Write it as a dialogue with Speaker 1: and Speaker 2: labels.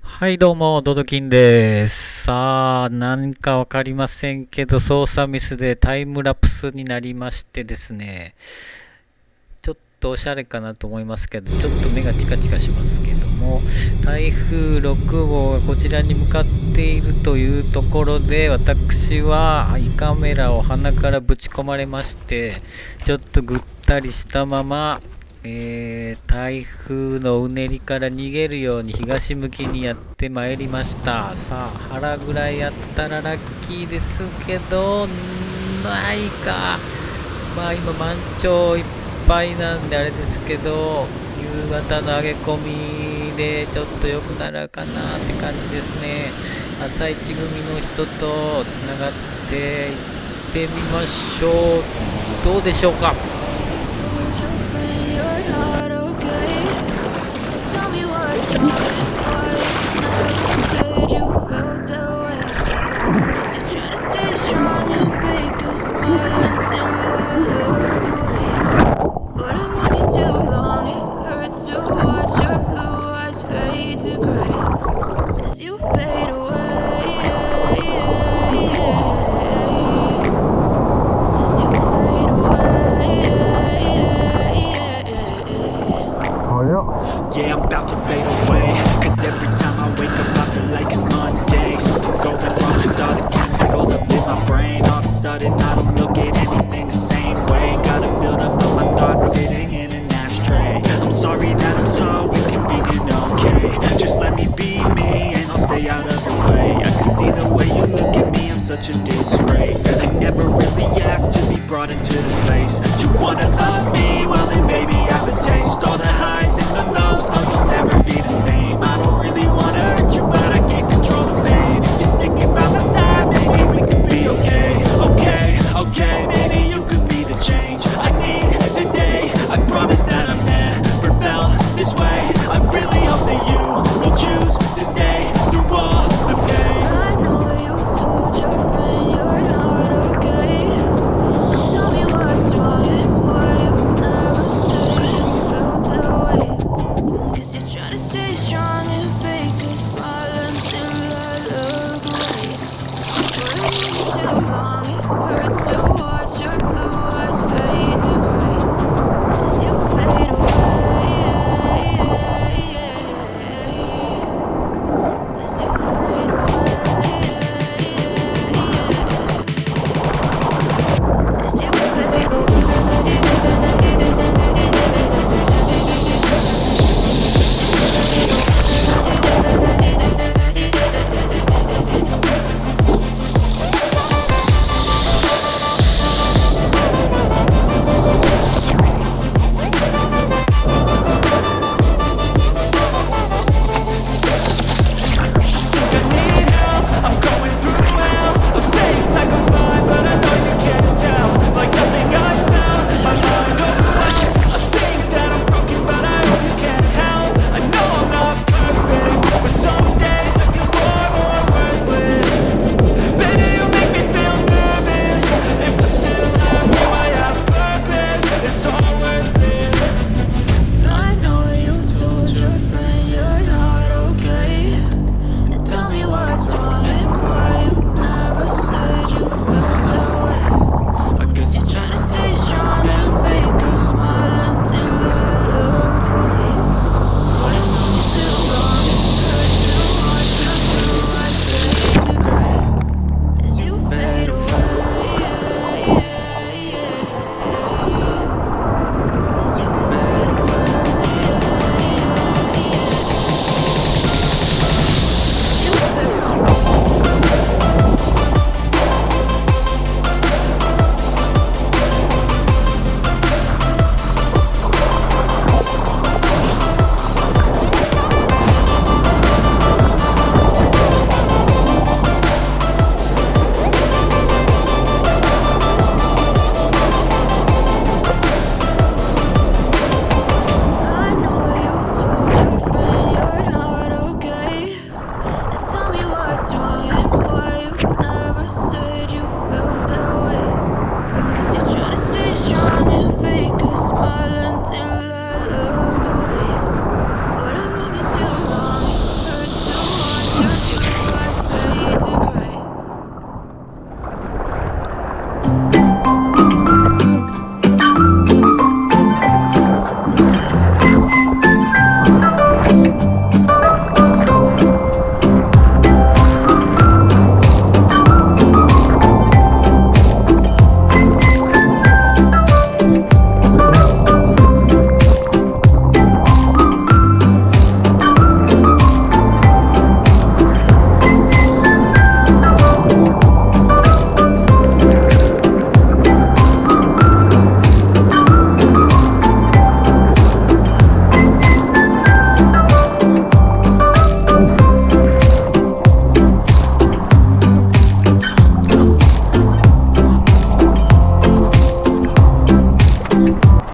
Speaker 1: はいどうも、ドドキンです。さあ、何かわかりませんけど、操作ミスでタイムラプスになりましてですね、ちょっとおしゃれかなと思いますけど、ちょっと目がチカチカしますけども、台風6号がこちらに向かっているというところで、私は胃カメラを鼻からぶち込まれまして、ちょっとぐったりしたまま、台風のうねりから逃げるように東向きにやってまいりました。さあ、腹ぐらいやったらラッキーですけど、ないか。まあ今満潮いっぱいなんであれですけど、夕方の上げ込みでちょっと良くなるかなって感じですね。朝一組の人とつながっていってみましょう。どうでしょうか。
Speaker 2: Yeah, I'm about to fade away. Cause every time I wake up, I feel like it's Monday. Something's going wrong with all the chemicals up in my brain. All of a sudden, I don't look at anything the same way. Gotta build up all my thoughts sitting in an ashtray. I'm sorry that I'm so inconvenient, okay? Just let me be me and I'll stay out of your way. I can see the way you look at me, I'm such a disgrace. I never really asked to be brought into this place. You wanna love me? Well then baby, I have a taste. All the highs and the lows, no you'll never be the same. I don't really wanna hurt you, but I can't control the pain. If you're sticking by my side, maybe we could be okay. Okay, maybe you could be the change I need today. I promise that I've never felt this way. I really hope that you will choose to stay through all the pain.
Speaker 3: I know you told your friend you're not okay. Tell me what's wrong and why you never said you felt that way. Guess you're trying to stay strong and fake a smile until I look away. But I knew you too long, it hurts to